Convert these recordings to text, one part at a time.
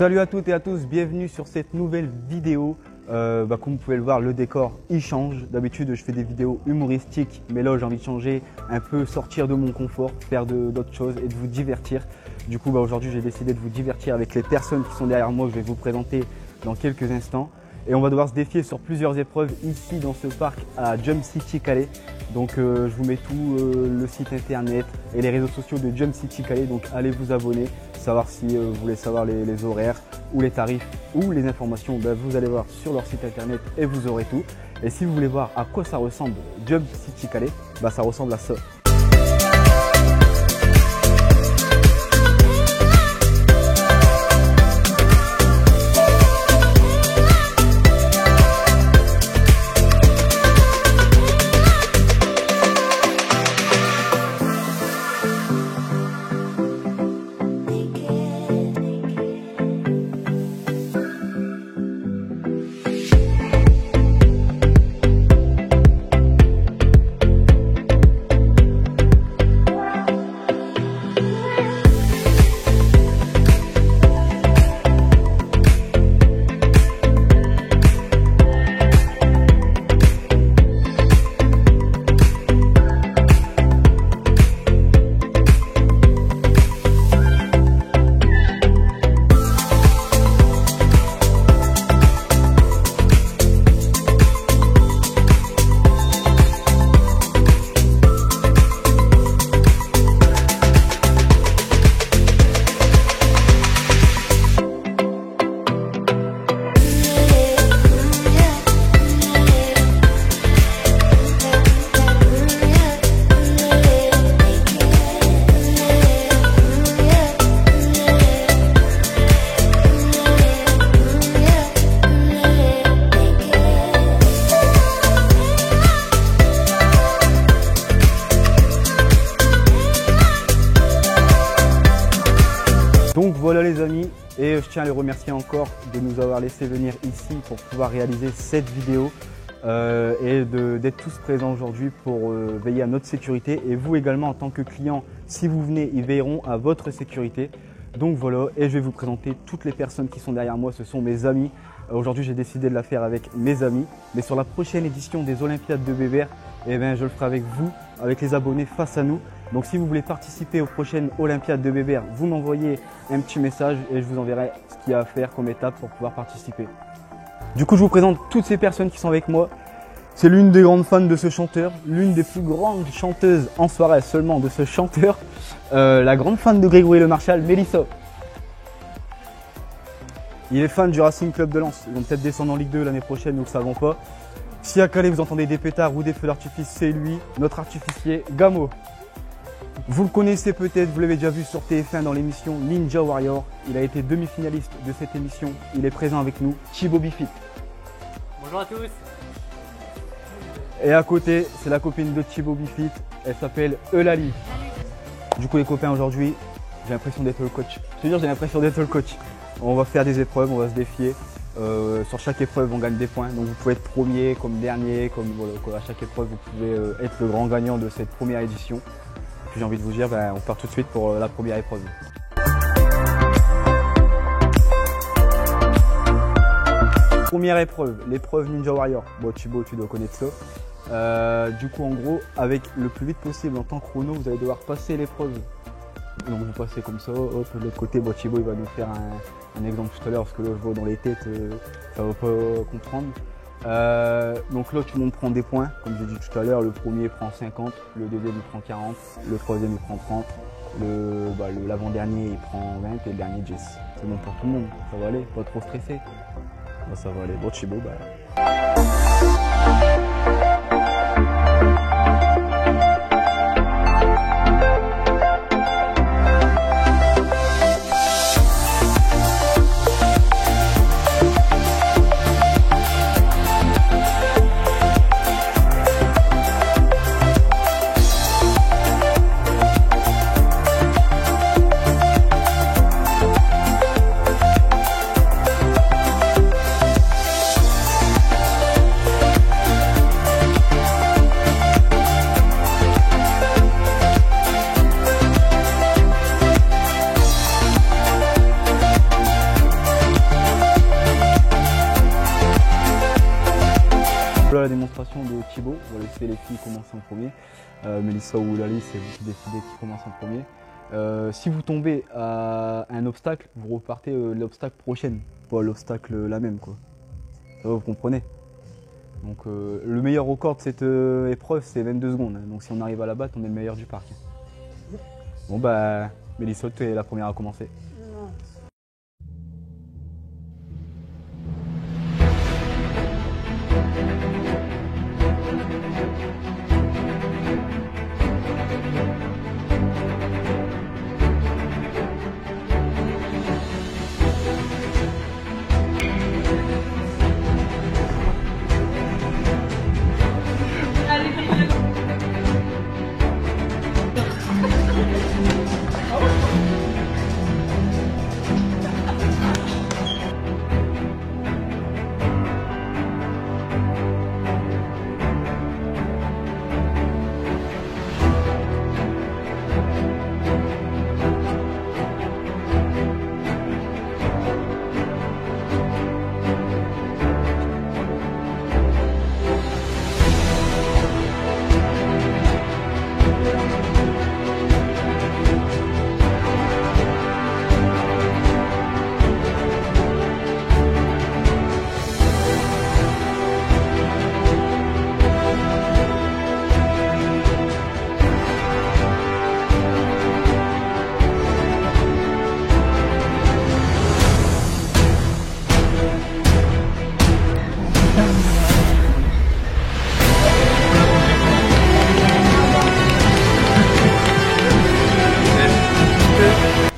Salut à toutes et à tous, bienvenue sur cette nouvelle vidéo. Comme vous pouvez le voir, le décor il change. D'habitude je fais des vidéos humoristiques, mais là j'ai envie de changer, un peu sortir de mon confort, faire d'autres choses et de vous divertir. Du coup aujourd'hui j'ai décidé de vous divertir avec les personnes qui sont derrière moi que je vais vous présenter dans quelques instants. Et on va devoir se défier sur plusieurs épreuves ici dans ce parc à Jump City Calais. Donc je vous mets tout le site internet et les réseaux sociaux de Jump City Calais. Donc allez vous abonner, savoir si vous voulez savoir les horaires ou les tarifs ou les informations. Vous allez voir sur leur site internet et vous aurez tout. Et si vous voulez voir à quoi ça ressemble Jump City Calais, ça ressemble à ça. Donc voilà les amis, et je tiens à les remercier encore de nous avoir laissé venir ici pour pouvoir réaliser cette vidéo et d'être tous présents aujourd'hui pour veiller à notre sécurité. Et vous également en tant que client, si vous venez, ils veilleront à votre sécurité. Donc voilà, et je vais vous présenter toutes les personnes qui sont derrière moi, ce sont mes amis. Aujourd'hui j'ai décidé de la faire avec mes amis, mais sur la prochaine édition des Olympiades de Bébert, je le ferai avec vous, avec les abonnés face à nous. Donc si vous voulez participer aux prochaines Olympiades de Bébert, vous m'envoyez un petit message et je vous enverrai ce qu'il y a à faire comme étape pour pouvoir participer. Du coup je vous présente toutes ces personnes qui sont avec moi. C'est l'une des grandes fans de ce chanteur, l'une des plus grandes chanteuses en soirée seulement de ce chanteur, la grande fan de Grégory Le Marchal, Mélissa. Il est fan du Racing Club de Lens, ils vont peut-être descendre en Ligue 2 l'année prochaine, nous ne le savons pas. Si à Calais vous entendez des pétards ou des feux d'artifice, c'est lui, notre artificier, Gamo. Vous le connaissez peut-être, vous l'avez déjà vu sur TF1 dans l'émission Ninja Warrior. Il a été demi-finaliste de cette émission. Il est présent avec nous, Thibaut Bifit. Bonjour à tous. Et à côté, c'est la copine de Thibaut Bifit. Elle s'appelle Eulalie. Du coup les copains, aujourd'hui, j'ai l'impression d'être le coach. Je te dis, j'ai l'impression d'être le coach. On va faire des épreuves, on va se défier. Sur chaque épreuve, on gagne des points. Donc vous pouvez être premier, comme dernier, à chaque épreuve, vous pouvez être le grand gagnant de cette première édition. Puis j'ai envie de vous dire, on part tout de suite pour la première épreuve. Première épreuve, l'épreuve Ninja Warrior. Bon Thibaut, tu dois connaître ça. Du coup en gros, avec le plus vite possible en temps chrono, vous allez devoir passer l'épreuve. Donc vous passez comme ça, hop, de l'autre côté, Thibaut il va nous faire un exemple tout à l'heure, parce que là je vois dans les têtes, ça va pas comprendre. Donc là tout le monde prend des points, comme j'ai dit tout à l'heure, le premier prend 50, le deuxième il prend 40, le troisième il prend 30, l'avant-dernier il prend 20 et le dernier 10. C'est bon pour tout le monde, ça va aller, pas trop stressé. Ça va aller, bon Thibaut, démonstration de Thibaut. On va laisser les filles commencer en premier. Mélissa ou Lali, c'est vous qui décidez qui commence en premier. Si vous tombez à un obstacle, vous repartez l'obstacle prochaine, pas l'obstacle la même, quoi. Ça va, vous comprenez? Donc le meilleur record de cette épreuve, c'est 22 secondes. Donc si on arrive à la battre, on est le meilleur du parc. Bon bah, Mélissa, tu es la première à commencer.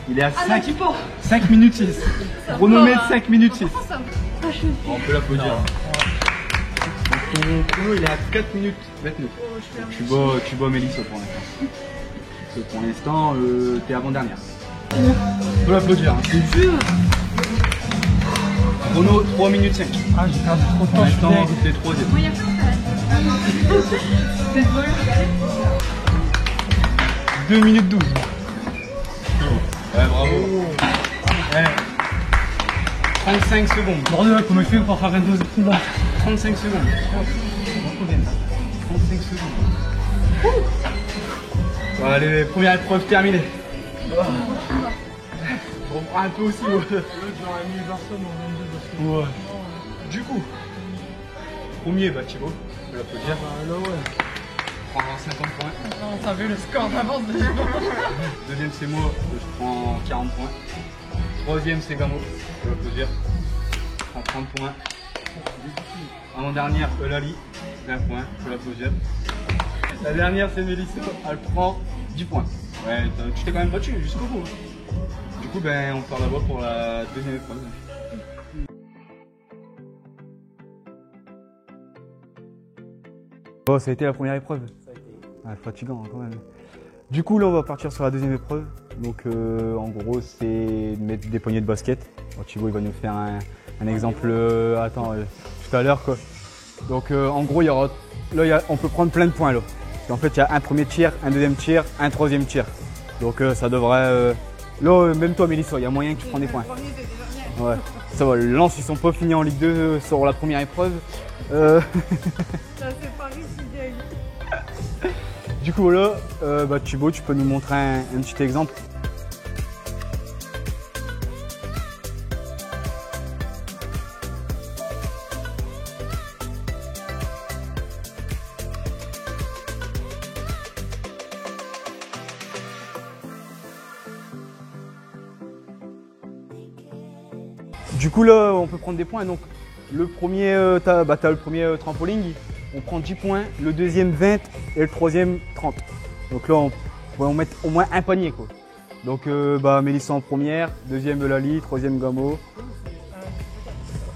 Il est à 5 minutes 6. Chronomètre 5 minutes 6. On peut l'applaudir. Ton chrono il est à 4 minutes 29. Tu bats Mélissa pour l'instant. Pour l'instant, t'es avant-dernière. On peut l'applaudir. C'est dur. Chrono 3 minutes 5. Ah, j'ai perdu trop de temps. Pour l'instant, t'es troisième. 2 minutes 12. Ouais, bravo. Ouais. 35 secondes. Bordel, comment il fait pour faire 22 secondes? 35 secondes. 35 secondes. Bon, allez, première épreuve terminée. On prend un peu aussi. Ouais. J'aurais mis personne en 22 parce que... Ouais. Du coup, premier, bah Thibaut, on peut l'applaudir. Là, ouais. Je prends 50 points. Non, t'as vu le score d'avance déjà. Deuxième, c'est moi, je prends 40 points. Troisième, c'est Gamo, je peux l'applaudir. Je prends 30 points. Avant-dernière, Lali, 20 points, je peux l'applaudir. La dernière, c'est Mélissa, elle prend 10 points. Ouais, tu t'es quand même battu jusqu'au bout. Du coup, ben, on part là-bas pour la deuxième épreuve. Bon, ça a été la première épreuve. Ah, fatigant hein, quand même. Du coup, là, on va partir sur la deuxième épreuve. Donc, en gros, c'est mettre des poignées de basket. Bon, Thibaut, il va nous faire un exemple tout à l'heure, quoi. Donc, en gros, il y aura, là, on peut prendre plein de points, là. En fait, il y a un premier tir, un deuxième tir, un troisième tir. Donc, ça devrait... là, même toi, Mélissa, il y a moyen que tu prends des points. Ouais, ça va. Lens, ils sont pas finis en Ligue 2 sur la première épreuve. Ça c'est pas réussi. Du coup là, bah, Thibaut, tu peux nous montrer un petit exemple. Du coup là, on peut prendre des points. Donc le premier, t'as le premier trampoline, on prend 10 points, le deuxième 20 et le troisième 30. Donc là, on pourrait mettre au moins un panier, quoi. Donc bah, Mélissa en première, deuxième Lali, troisième Gamo.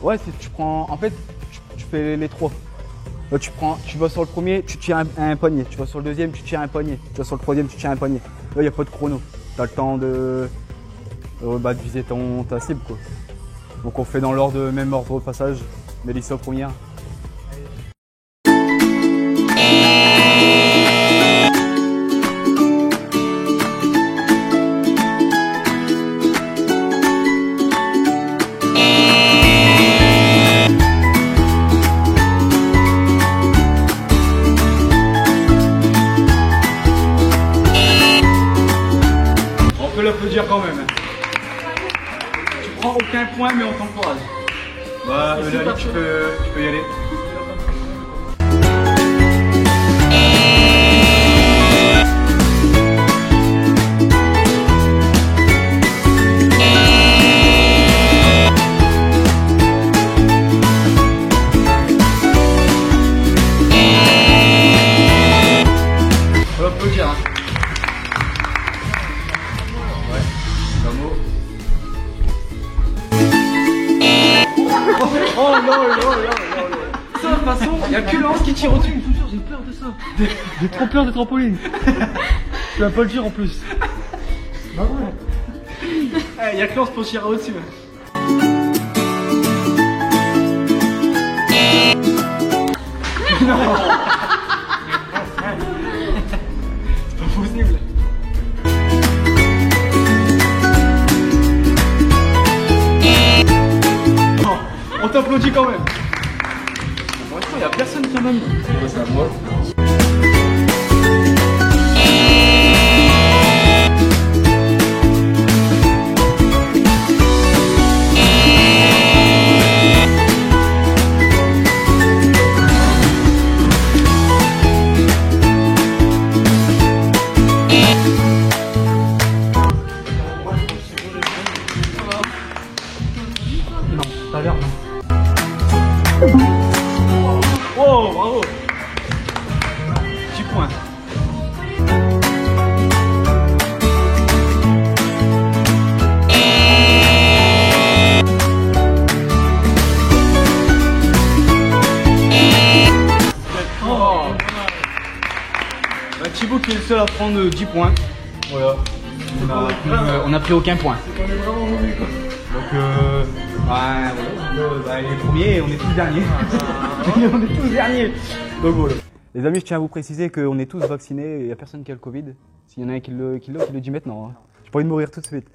Ouais, tu prends, en fait, tu fais les trois. Là, tu vas sur le premier, tu tires un panier. Tu vas sur le deuxième, tu tires un panier. Tu vas sur le troisième, tu tires un panier. Là, il n'y a pas de chrono. Tu as le temps de viser ta cible, quoi. Donc on fait dans l'ordre, même ordre de passage. Mélissa première. applaudir quand même. Tu prends aucun point, mais on t'encourage. Bah, Eulalie, tu peux y aller. On va applaudir. Hein. Ouais, Gamo. Oh non, non, non, non. Ça, de toute façon, il n'y a que Lance qui tire au-dessus. J'ai peur de ça. J'ai trop peur des trampolines. Tu vas pas le dire en plus. Bah ouais. Il n'y a que Lance pour tirer au-dessus. Non. C'est pas possible. Non, on t'applaudit quand même. Pour l'instant, il n'y a personne qui a même. C'est à moi. T'as l'air. Oh, bravo. 10 points. Oh. Bah, Thibaut qui est le seul à prendre 10 points. Voilà. On a pris aucun point. On est vraiment mauvais quoi. Donc bah, les premiers, on est tous derniers. On est tous derniers. Donc voilà. Les amis, je tiens à vous préciser qu'on est tous vaccinés, il n'y a personne qui a le Covid. S'il y en a un qui le dit maintenant. Hein. J'ai pas envie de mourir tout de suite.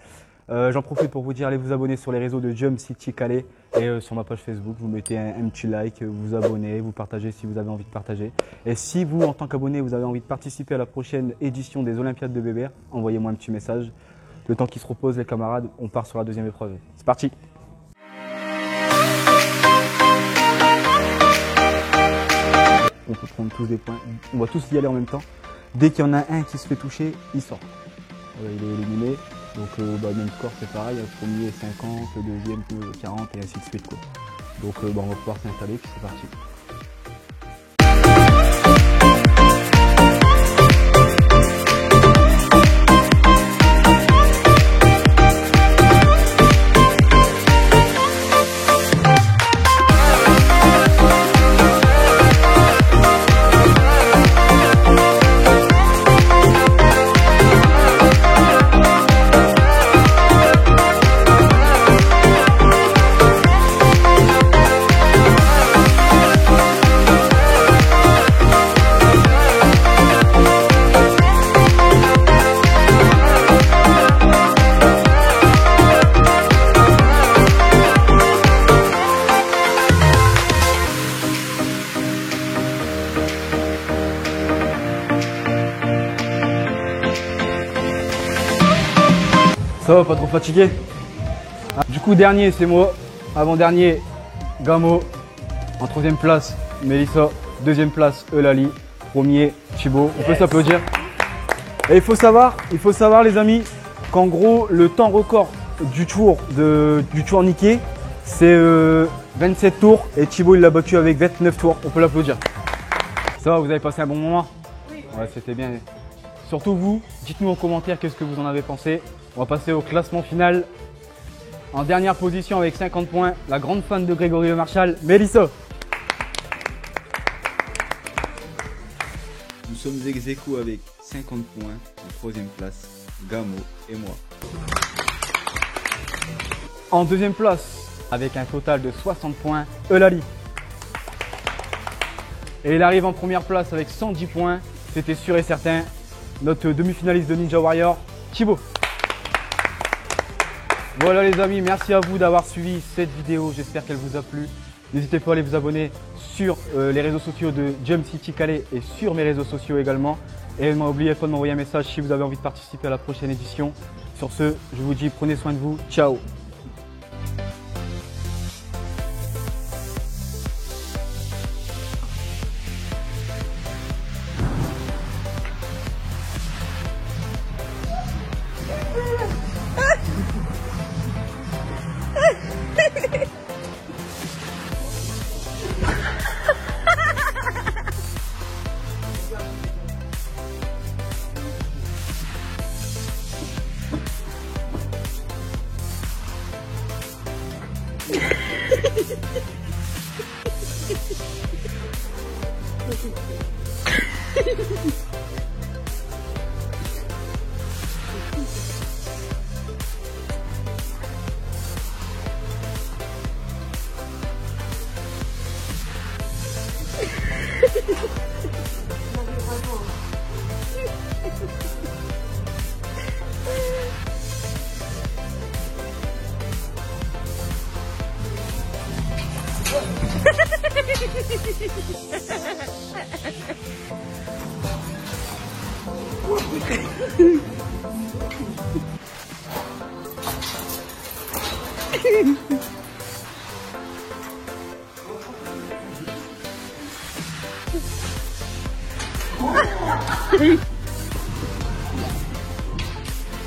J'en profite pour vous dire, allez vous abonner sur les réseaux de Jump City Calais et sur ma page Facebook, vous mettez un petit like, vous abonnez, vous partagez si vous avez envie de partager. Et si vous, en tant qu'abonné, vous avez envie de participer à la prochaine édition des Olympiades de Bébert, envoyez-moi un petit message. Le temps qui se repose, les camarades, on part sur la deuxième épreuve. C'est parti! On peut prendre tous des points, on va tous y aller en même temps. Dès qu'il y en a un qui se fait toucher, il sort. Il est éliminé, donc même score c'est pareil, le premier 50, le deuxième 40 et ainsi de suite quoi. Donc on va pouvoir s'installer puis c'est parti. Ça va, pas trop fatigué? Du coup, dernier, c'est moi. Avant-dernier, Gamo. En troisième place, Mélissa. Deuxième place, Eulalie. Premier, Thibaut. On peut s'applaudir. Et il faut savoir les amis, qu'en gros, le temps record du tour niqué, c'est 27 tours. Et Thibaut, il l'a battu avec 29 tours. On peut l'applaudir. Ça va, vous avez passé un bon moment? Oui. Ouais, c'était bien. Surtout vous, dites-nous en commentaire qu'est-ce que vous en avez pensé. On va passer au classement final. En dernière position avec 50 points, la grande fan de Grégory Le Marchal, Mélissa. Nous sommes ex aequo avec 50 points. En troisième place, Gamo et moi. En deuxième place, avec un total de 60 points, Eulalie. Et il arrive en première place avec 110 points. C'était sûr et certain. Notre demi-finaliste de Ninja Warrior, Thibaut. Voilà les amis, merci à vous d'avoir suivi cette vidéo, j'espère qu'elle vous a plu. N'hésitez pas à aller vous abonner sur les réseaux sociaux de Jump City Calais et sur mes réseaux sociaux également. Et n'oubliez pas de m'envoyer un message si vous avez envie de participer à la prochaine édition. Sur ce, je vous dis prenez soin de vous. Ciao.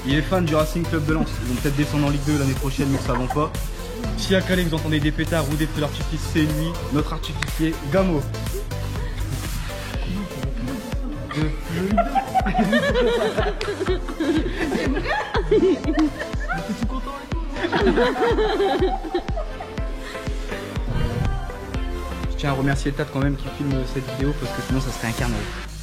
Il est fan du Racing Club de Lens. Ils vont peut-être descendre en Ligue 2 l'année prochaine, nous ne savons pas. Si à Calais vous entendez des pétards ou des feux d'artifice, c'est lui, notre artificier Gamo. Je tiens à remercier Tat quand même qui filme cette vidéo parce que sinon ça serait un carnage.